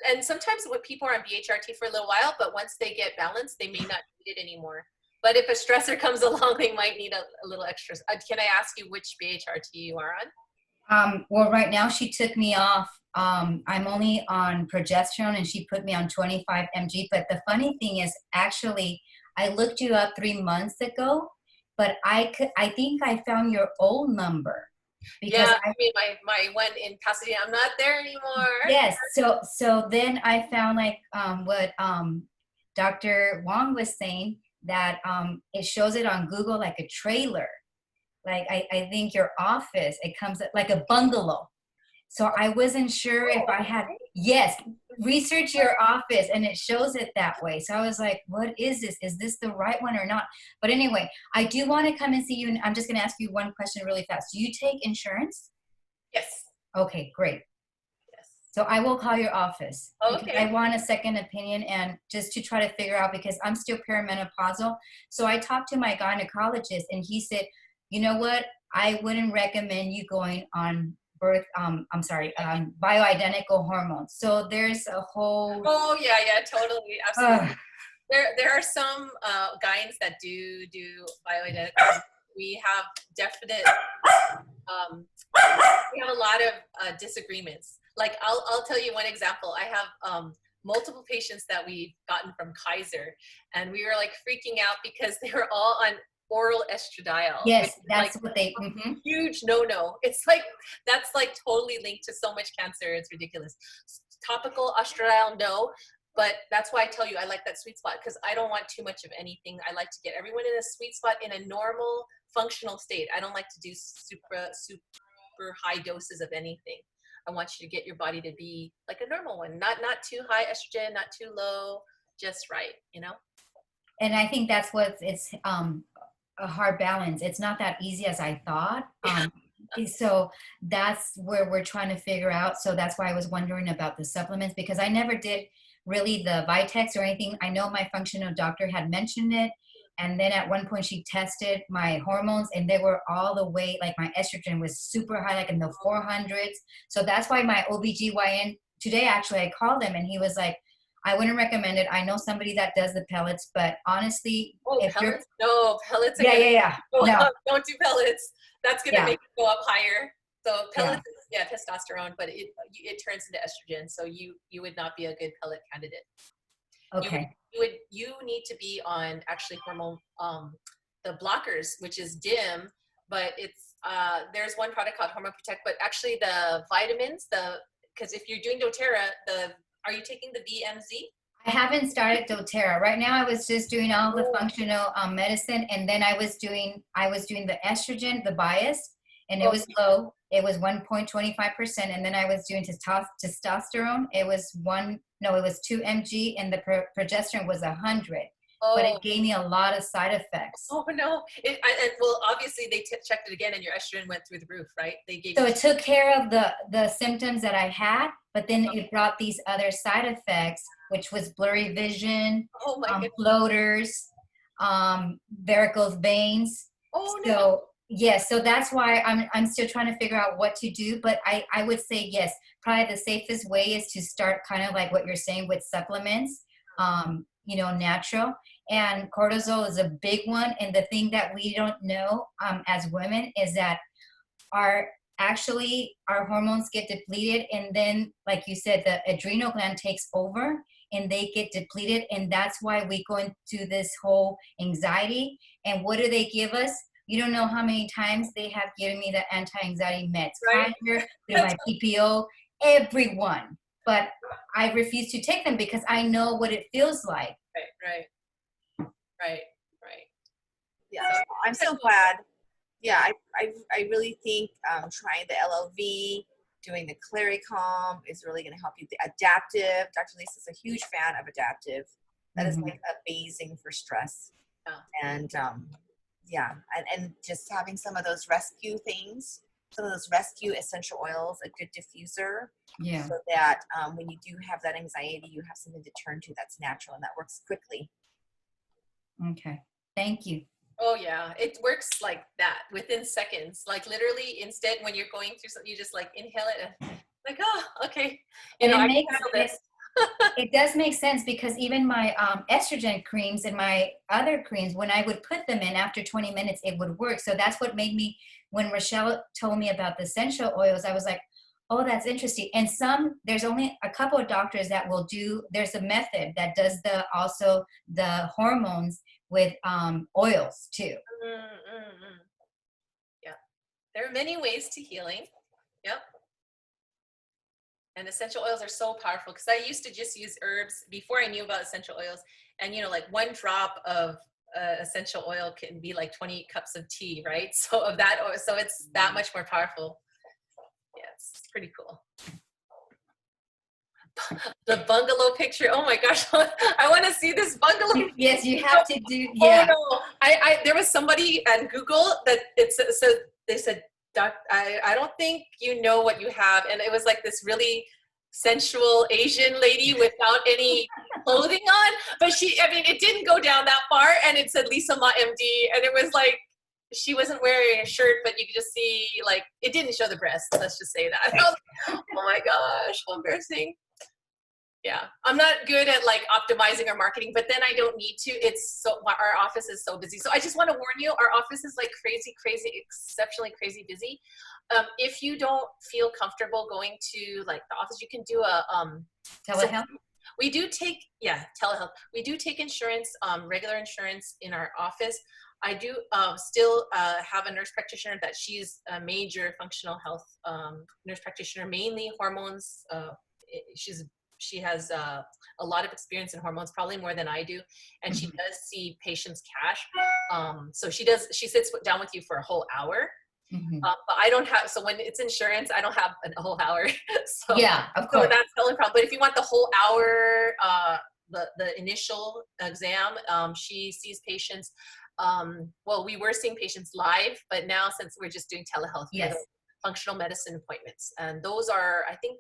and sometimes when people are on BHRT for a little while, but once they get balanced, they may not need it anymore. But if a stressor comes along, they might need a little extra. Can I ask you which BHRT you are on? Well, right now she took me off. I'm only on progesterone and she put me on 25 mg. But the funny thing is, actually, I looked you up 3 months ago, but I think I found your old number because Yeah, I mean, my one in Pasadena, I'm not there anymore. yes. So then I found like what Dr. Wong was saying that it shows it on Google like a trailer. Like I think your office, it comes like a bungalow. So I wasn't sure if I had, yes, research your office and it shows it that way. So I was like, what is this? Is this the right one or not? But anyway, I do want to come and see you. And I'm just going to ask you one question really fast. Do you take insurance? Yes. Okay, great. Yes. So I will call your office. Because Okay. I want a second opinion and just to try to figure out, because I'm still perimenopausal. So I talked to my gynecologist and he said, you know what? I wouldn't recommend you going on bioidentical hormones. So there's a whole. Oh yeah, totally, absolutely. There are some gynes that do bioidentical. We have definite. We have a lot of disagreements. Like I'll tell you one example. I have multiple patients that we've gotten from Kaiser, and we were like freaking out because they were all on oral estradiol. Yes, that's like what they. huge no. It's like that's like totally linked to so much cancer. It's ridiculous. Topical estradiol, no. But that's why I tell you I like that sweet spot, because I don't want too much of anything. I like to get everyone in a sweet spot in a normal functional state. I don't like to do super high doses of anything. I want you to get your body to be like a normal one, not too high estrogen, not too low, just right, you know. And I think that's what it's a hard balance. It's not that easy as I thought. So that's where we're trying to figure out. So that's why I was wondering about the supplements, because I never did really the Vitex or anything. I know my functional doctor had mentioned it. And then at one point she tested my hormones and they were all the way, like my estrogen was super high, like in the 400s. So that's why my OBGYN today, actually, I called him and he was like, I wouldn't recommend it. I know somebody that does the pellets, but honestly, if pellets? No, pellets are yeah. No. Don't do pellets. That's gonna make it go up higher. So pellets, testosterone, but it turns into estrogen. So you would not be a good pellet candidate. Okay. You need to be on actually hormone the blockers, which is DIM, but it's there's one product called Hormone Protect, but actually the vitamins, because if you're doing doTERRA, are you taking the BMZ? I haven't started doTERRA. Right now I was just doing all the functional medicine, and then I was doing the estrogen, the bias, and it was low. It was 1.25%, and then I was doing testosterone. It was 2 mg, and the progesterone was 100. But it gave me a lot of side effects. Oh no! Well, obviously they checked it again, and your estrogen went through the roof, right? So it took care of the symptoms that I had, but then it brought these other side effects, which was blurry vision, floaters, varicose veins. Oh no! So yes, so that's why I'm still trying to figure out what to do. But I would say yes, probably the safest way is to start kind of like what you're saying with supplements, natural. And cortisol is a big one. And the thing that we don't know as women is that our hormones get depleted, and then like you said, the adrenal gland takes over and they get depleted, and that's why we go into this whole anxiety. And what do they give us? You don't know how many times they have given me the anti-anxiety meds, right? through my PPO, everyone, but I refuse to take them because I know what it feels like. Right. Yeah, I'm so glad. Yeah, I really think trying the LLV, doing the Claricalm is really going to help you. The adaptive, Dr. Lisa's a huge fan of adaptive. That is like amazing for stress. And and just having some of those rescue things some of those rescue essential oils, a good diffuser, Yeah. so that when you do have that anxiety, you have something to turn to that's natural and that works quickly. Okay. Thank you. Oh yeah, it works like that within seconds. Like literally, instead when you're going through something, you just like inhale it and like, oh, okay, And I it can makes handle this. it does make sense because even my estrogen creams and my other creams, when I would put them in after 20 minutes, it would work. So that's what made me, when Rochelle told me about the essential oils, I was like, oh, that's interesting. And there's only a couple of doctors that will do, there's a method that does also the hormones with oils too. Yeah, there are many ways to healing. Yep. And essential oils are so powerful because I used to just use herbs before I knew about essential oils. And, like one drop of essential oil can be like 20 cups of tea, right? So of that oil, so it's that much more powerful. Yeah, it's pretty cool. The bungalow picture. Oh my gosh, I want to see this bungalow. Yes, you have to do. Yeah. Oh no, there was somebody at Google that so they said, Doc, I don't think you know what you have, and it was like this really sensual Asian lady without any clothing on, but it didn't go down that far, and it said Lisa Ma MD, and it was like she wasn't wearing a shirt, but you could just see like it didn't show the breasts. Let's just say that. I was like, oh my gosh, how embarrassing. Yeah, I'm not good at like optimizing our marketing, but then I don't need to. Our office is so busy. So I just want to warn you, our office is like crazy, exceptionally crazy busy. If you don't feel comfortable going to like the office, you can do a Telehealth? We do take, telehealth. We do take insurance, regular insurance in our office. I do still have a nurse practitioner that she's a major functional health nurse practitioner, mainly hormones. She has a lot of experience in hormones, probably more than I do, and she does see patients cash. So she sits down with you for a whole hour. But I don't have, so when it's insurance, I don't have a whole hour. So yeah, of course. So that's the only problem. But if you want the whole hour, the initial exam, she sees patients. Well, we were seeing patients live, but now since we're just doing telehealth, yes, functional medicine appointments, and those are, I think,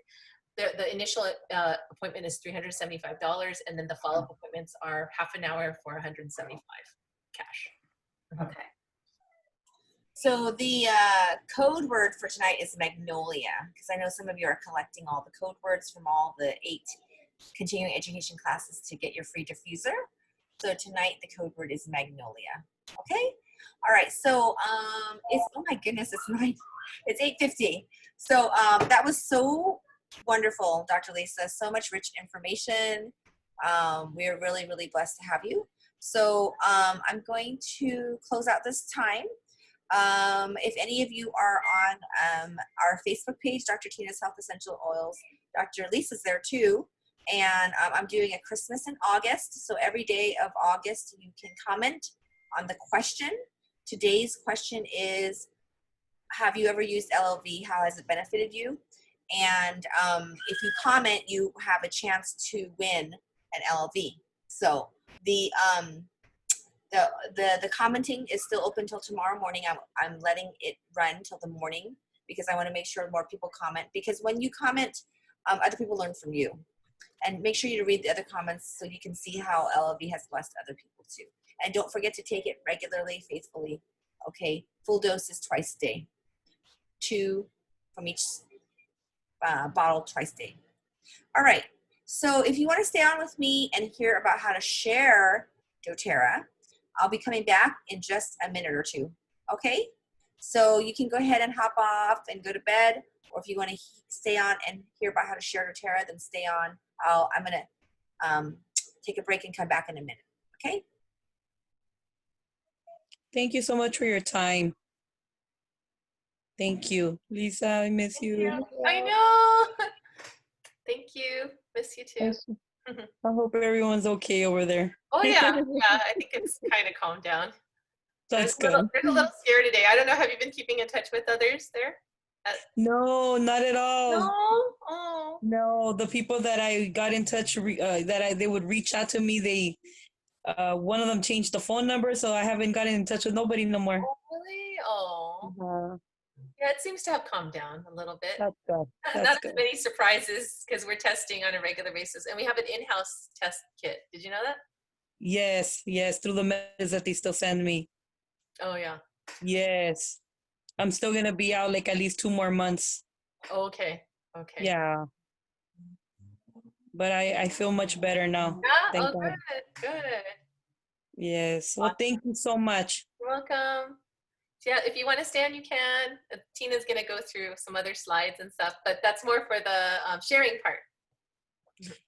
the initial appointment is $375, and then the follow-up appointments are half an hour for $175 cash. Okay. So the code word for tonight is magnolia, because I know some of you are collecting all the code words from all the 8 continuing education classes to get your free diffuser. So tonight the code word is magnolia. Okay. All right. So oh my goodness, it's 8:50. So that was so wonderful, Dr. Lisa. So much rich information. We are really, really blessed to have you. So I'm going to close out this time. If any of you are on our Facebook page, Dr. Tina's Health Essential Oils, Dr. Lisa's there too. And I'm doing a Christmas in August. So every day of August, you can comment on the question. Today's question is, have you ever used LLV? How has it benefited you? And if you comment, you have a chance to win an LLV. So the commenting is still open till tomorrow morning. I'm letting it run till the morning because I want to make sure more people comment, because when you comment, other people learn from you. And make sure you read the other comments so you can see how LLV has blessed other people too. And don't forget to take it regularly, faithfully. Okay, full doses twice a day. 2 from each bottle twice a day. All right, so if you want to stay on with me and hear about how to share doTERRA, I'll be coming back in just a minute or two, okay? So you can go ahead and hop off and go to bed, or if you want to stay on and hear about how to share doTERRA, then stay on. I'm going to take a break and come back in a minute, okay? Thank you so much for your time. Thank you. Lisa, I miss you. I know. Thank you. Miss you too. I hope everyone's okay over there. Oh yeah, yeah. I think it's kind of calmed down. That's There's good. a little scare today. I don't know. Have you been keeping in touch with others there? No, not at all. No. Oh. No, the people that I got in touch, they would reach out to me. One of them changed the phone number, so I haven't gotten in touch with nobody no more. Oh really? Oh. Yeah, it seems to have calmed down a little bit. That's good. Not That's as good. many surprises because we're testing on a regular basis, and we have an in-house test kit. Did you know that? Yes, yes, through the messages that they still send me. Oh yeah. Yes. I'm still gonna be out like at least 2 more months. Oh, okay. Okay. Yeah. But I feel much better now. Yeah. Thank Oh, God. good. Good. Yes. Well, Awesome. thank you so much. You're welcome. So, yeah, if you want to stand, you can. Tina's gonna go through some other slides and stuff, but that's more for the sharing part.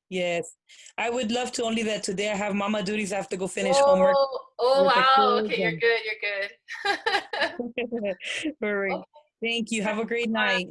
Yes. I would love to, only that today I have mama duties. I have to go finish homework Oh, oh with the wow. kids Okay, you're and good. You're good. all right. Okay. Thank you. Have a great night.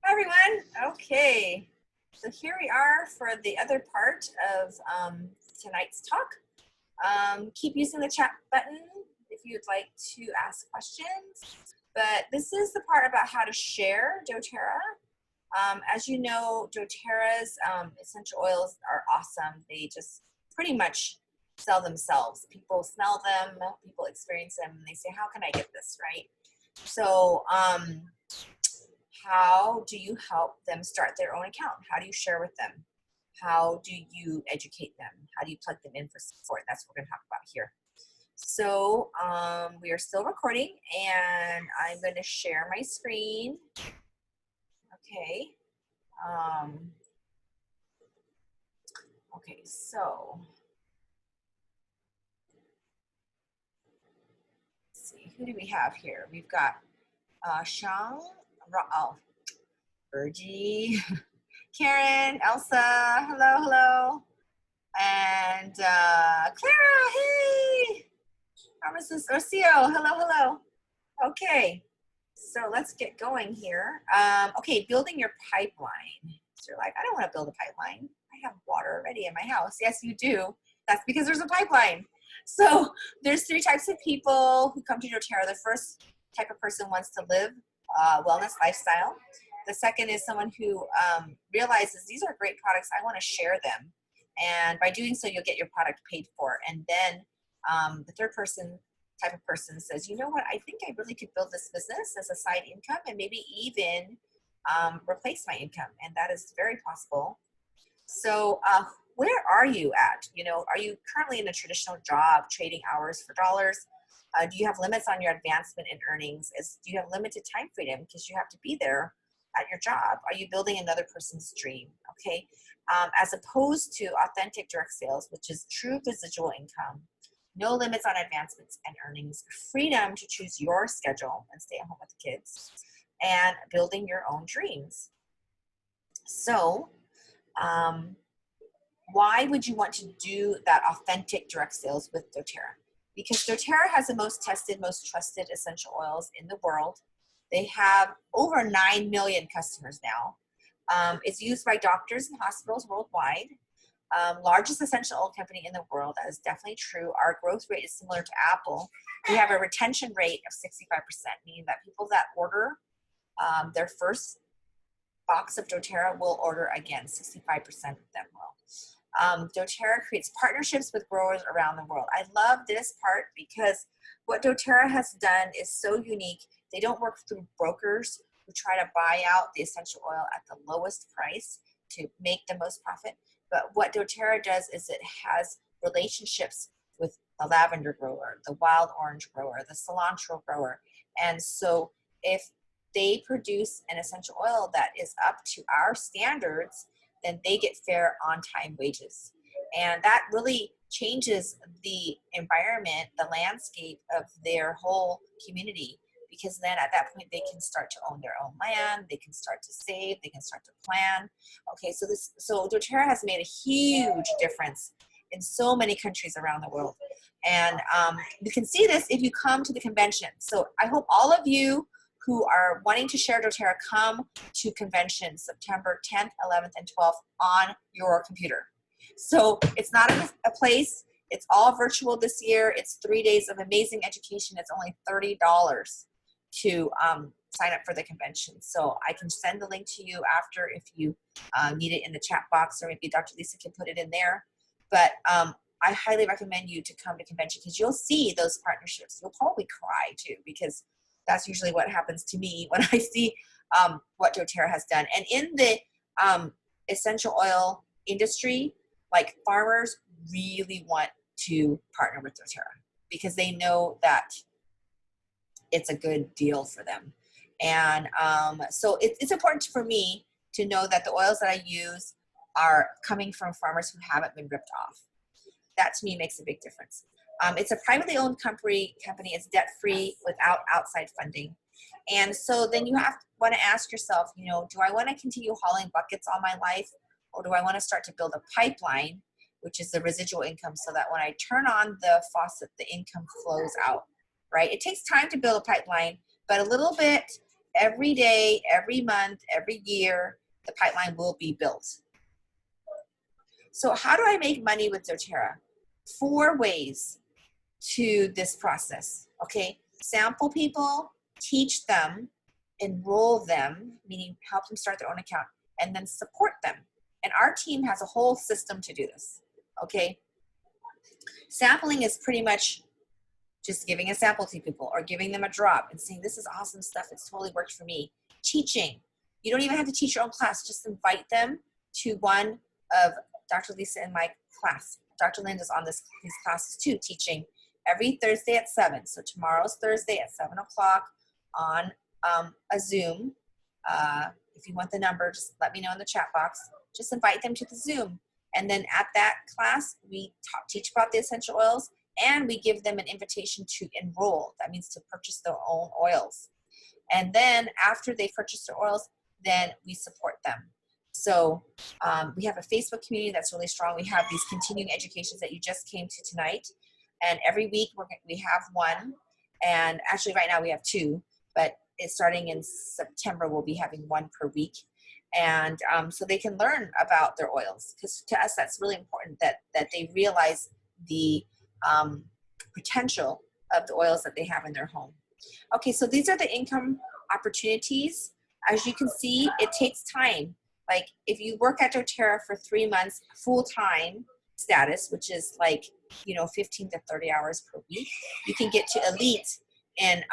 Hi, everyone. Okay, so here we are for the other part of tonight's talk. Keep using the chat button if you'd like to ask questions. But this is the part about how to share doTERRA. As you know, doTERRA's essential oils are awesome. They just pretty much sell themselves. People smell them, people experience them, and they say, how can I get this, right? So how do you help them start their own account? How do you share with them? How do you educate them? How do you plug them in for support? That's what we're going to talk about here. So we are still recording, and I'm going to share my screen. Okay. Okay, so let's see, who do we have here? We've got Shang, oh, Virgie, Karen, Elsa, hello, hello. And Clara, hey! Mrs. Rocio, hello, hello. Okay, so let's get going here. Okay, building your pipeline. So you're like, I don't want to build a pipeline. I have water already in my house. Yes, you do. That's because there's a pipeline. So there's 3 types of people who come to doTERRA. The first type of person wants to live a wellness lifestyle. The second is someone who realizes these are great products. I want to share them. And by doing so, you'll get your product paid for. And then the third type of person says, you know what, I think I really could build this business as a side income and maybe even replace my income. And that is very possible. So where are you at? You know, are you currently in a traditional job, trading hours for dollars? Do you have limits on your advancement in earnings? Do you have limited time freedom because you have to be there at your job? Are you building another person's dream? Okay, as opposed to authentic direct sales, which is true residual income, no limits on advancements and earnings, freedom to choose your schedule and stay at home with the kids, and building your own dreams. So, why would you want to do that authentic direct sales with doTERRA? Because doTERRA has the most tested, most trusted essential oils in the world. They have over 9 million customers now. It's used by doctors and hospitals worldwide. Largest essential oil company in the world. That is definitely true. Our growth rate is similar to Apple. We have a retention rate of 65%, meaning that people that order their first box of doTERRA will order again. 65% of them will. doTERRA creates partnerships with growers around the world. I love this part because what doTERRA has done is so unique. They don't work through brokers who try to buy out the essential oil at the lowest price to make the most profit. But what doTERRA does is it has relationships with the lavender grower, the wild orange grower, the cilantro grower. And so if they produce an essential oil that is up to our standards, then they get fair on-time wages. And that really changes the environment, the landscape of their whole community, because then at that point they can start to own their own land, they can start to save, they can start to plan. Okay, so doTERRA has made a huge difference in so many countries around the world. And you can see this if you come to the convention. So I hope all of you who are wanting to share doTERRA come to convention September 10th, 11th, and 12th on your computer. So it's not a place. It's all virtual this year. It's 3 days of amazing education. It's only $30 to sign up for the convention. So I can send the link to you after if you need it in the chat box, or maybe Dr. Lisa can put it in there. But I highly recommend you to come to convention because you'll see those partnerships. You'll probably cry too, because that's usually what happens to me when I see what doTERRA has done. And in the essential oil industry, like farmers really want to partner with doTERRA because they know that it's a good deal for them. And so it's important for me to know that the oils that I use are coming from farmers who haven't been ripped off. That to me makes a big difference. It's a privately owned company. It's debt-free without outside funding. And so then you want to ask yourself, you know, do I want to continue hauling buckets all my life, or do I want to start to build a pipeline, which is the residual income, so that when I turn on the faucet, the income flows out, right? It takes time to build a pipeline, but a little bit every day, every month, every year, the pipeline will be built. So how do I make money with doTERRA? 4 ways to this process, okay? Sample people, teach them, enroll them, meaning help them start their own account, and then support them. And our team has a whole system to do this, okay? Sampling is pretty much just giving a sample to people or giving them a drop and saying, this is awesome stuff, it's totally worked for me. Teaching, you don't even have to teach your own class, just invite them to one of Dr. Lisa and my class. Dr. Lynn is on these classes too, teaching every Thursday at 7. So tomorrow's Thursday at 7 o'clock on a Zoom. If you want the number, just let me know in the chat box. Just invite them to the Zoom. And then at that class, we teach about the essential oils, and we give them an invitation to enroll. That means to purchase their own oils. And then after they purchase their oils, then we support them. So we have a Facebook community that's really strong. We have these continuing educations that you just came to tonight. And every week we have one. And actually right now we have 2, but it's starting in September, we'll be having 1 per week. And so they can learn about their oils, because to us that's really important that they realize the potential of the oils that they have in their home. Okay, so these are the income opportunities. As you can see, it takes time. Like if you work at doTERRA for 3 months full-time status, which is like, you know, 15 to 30 hours per week, you can get to elite in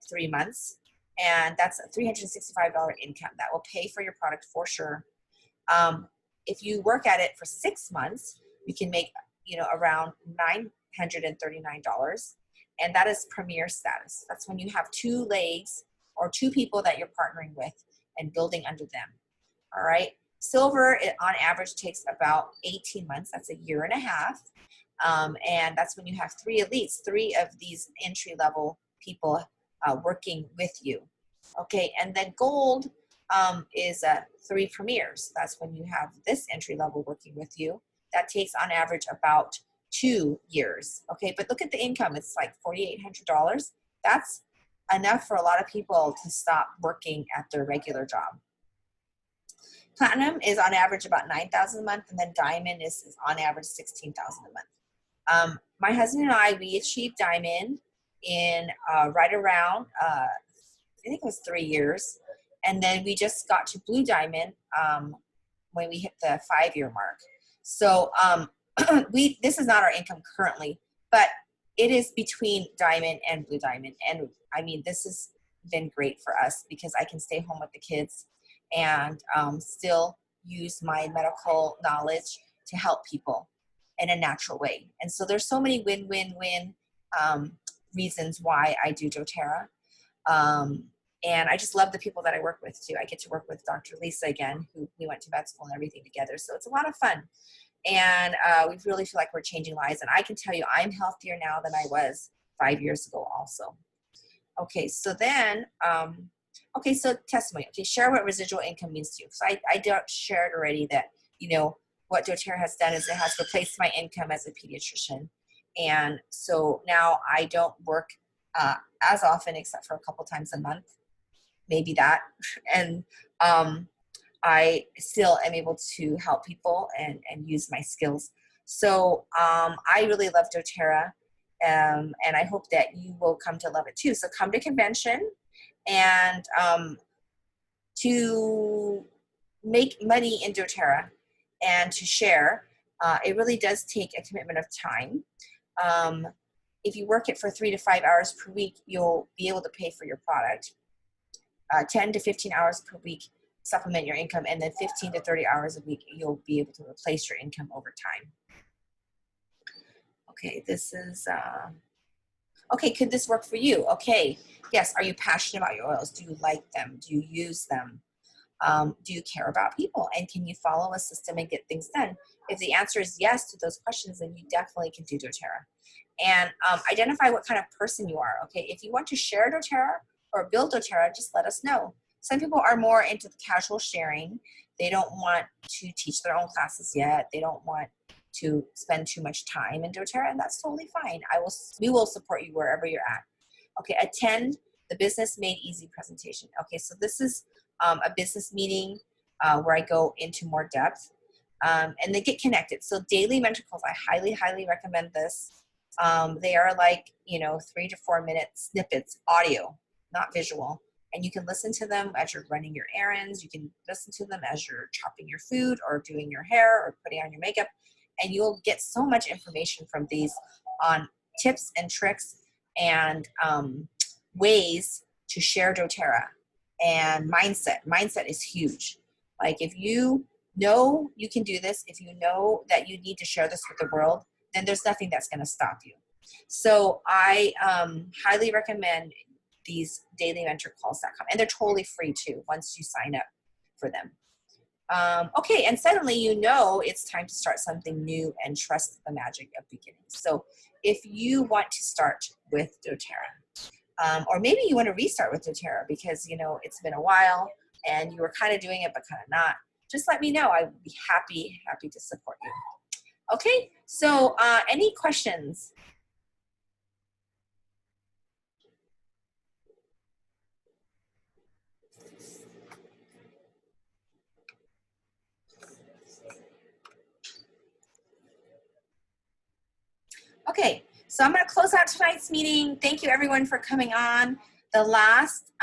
3 months. And that's a $365 income that will pay for your product for sure. If you work at it for 6 months, you can make, you know, around $939. And that is premier status. That's when you have 2 legs or 2 people that you're partnering with and building under them. All right. Silver, it on average takes about 18 months. That's a year and a half. And that's when you have 3 elites, 3 of these entry-level people working with you. Okay. And then gold is 3 premiers. That's when you have this entry-level working with you. That takes on average about 2 years. Okay. But look at the income. It's like $4,800. That's enough for a lot of people to stop working at their regular job. Platinum is on average about $9,000 a month, and then diamond is on average $16,000 a month. My husband and I, we achieved diamond in right around, I think it was 3 years, and then we just got to blue diamond when we hit the 5-year mark. So this is not our income currently, but it is between diamond and blue diamond, and I mean this has been great for us because I can stay home with the kids and still use my medical knowledge to help people in a natural way. And so there's so many win-win-win reasons why I do doTERRA. And I just love the people that I work with too. I get to work with Dr. Lisa again, who we went to vet school and everything together. So it's a lot of fun. And we really feel like we're changing lives. And I can tell you I'm healthier now than I was 5 years ago also. Okay, so then, so testimony. Okay, share what residual income means to you. So I shared already that, you know, what doTERRA has done is it has replaced my income as a pediatrician. And so now I don't work as often, except for a couple times a month, maybe that. And I still am able to help people and use my skills. So I really love doTERRA, and I hope that you will come to love it too. So come to convention, and to make money in doTERRA and to share, it really does take a commitment of time. If you work it for 3 to 5 hours per week, you'll be able to pay for your product. 10 to 15 hours per week supplement your income, and then 15 to 30 hours a week, you'll be able to replace your income over time. Okay, this is, okay, could this work for you? Okay, yes, are you passionate about your oils? Do you like them? Do you use them? Do you care about people? And can you follow a system and get things done? If the answer is yes to those questions, then you definitely can do doTERRA. And identify what kind of person you are, okay? If you want to share doTERRA or build doTERRA, just let us know. Some people are more into the casual sharing. They don't want to teach their own classes yet. They don't want to spend too much time in doTERRA, and that's totally fine. We will support you wherever you're at. Okay, attend the Business Made Easy presentation. Okay, so this is a business meeting where I go into more depth, and they get connected. So daily mentor calls, I highly, highly recommend this. They are like, 3 to 4 minute snippets, audio, not visual. And you can listen to them as you're running your errands. You can listen to them as you're chopping your food or doing your hair or putting on your makeup. And you'll get so much information from these on tips and tricks and ways to share doTERRA. And mindset. Mindset is huge. Like if you know you can do this, if you know that you need to share this with the world, then there's nothing that's going to stop you. So I highly recommend these daily mentor calls.com, and they're totally free too once you sign up for them. Okay, and suddenly it's time to start something new and trust the magic of beginnings. So if you want to start with doTERRA, or maybe you want to restart with doTERRA because it's been a while and you were kind of doing it but kind of not, just let me know. I would be happy to support you. Okay, so any questions? Okay, so I'm going to close out tonight's meeting. Thank you everyone for coming on. The last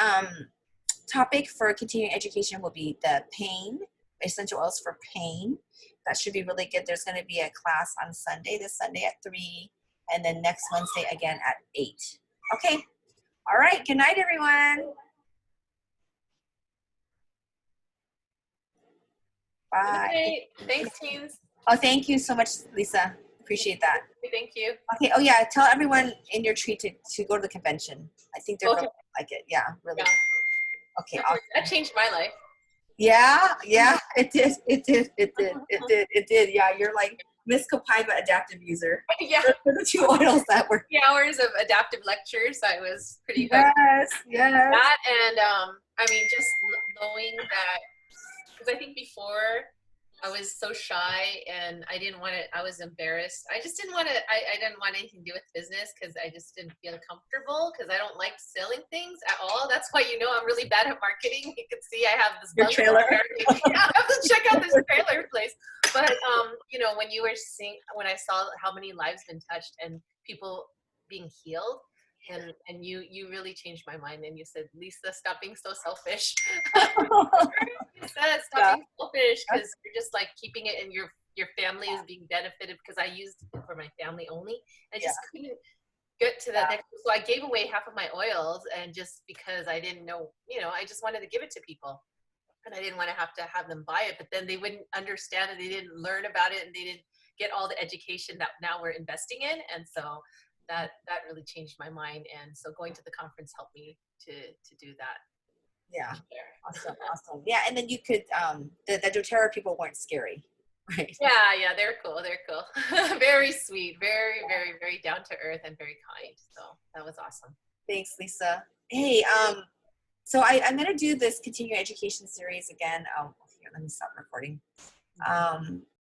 topic for continuing education will be the pain, essential oils for pain. That should be really good. There's going to be a class on Sunday, this Sunday at 3, and then next Wednesday again at 8. Okay, all right, good night everyone. Bye. Good night. Thanks, teens. Oh, thank you so much, Lisa. Appreciate that. Thank you. Okay. Oh yeah. Tell everyone in your tree to go to the convention. I think they're going to like it. Yeah. Really. Yeah. Okay. That, Awesome. that changed my life. Yeah. It did. Yeah. You're like Miss Copaiba adaptive user. Yeah. For the 2 oils that were. 3 hours of adaptive lectures. I was pretty hooked. Yes. That and just knowing that, because I think before I was so shy and I didn't want to, I was embarrassed. I just didn't want to, I didn't want anything to do with business because I just didn't feel comfortable because I don't like selling things at all. That's why, I'm really bad at marketing. You can see I have this Your trailer. Yeah, I have to check out this trailer place. But, when you were when I saw how many lives been touched and people being healed, and you really changed my mind, and you said, Lisa, stop being so selfish. You said stop being selfish because you're just like keeping it in your family is being benefited, because I used it for my family only. I just couldn't get to that next. So I gave away half of my oils, and just because I didn't know, I just wanted to give it to people, and I didn't want to have them buy it, but then they wouldn't understand it. They didn't learn about it, and they didn't get all the education that now we're investing in. And so that really changed my mind. And so going to the conference helped me to do that. Yeah. Awesome. Yeah. And then you could, the doTERRA people weren't scary, right? Yeah. They're cool. Very sweet, very, very, very down to earth and very kind. So that was awesome. Thanks, Lisa. Hey, so I'm going to do this continuing education series again. Oh, here, let me stop recording.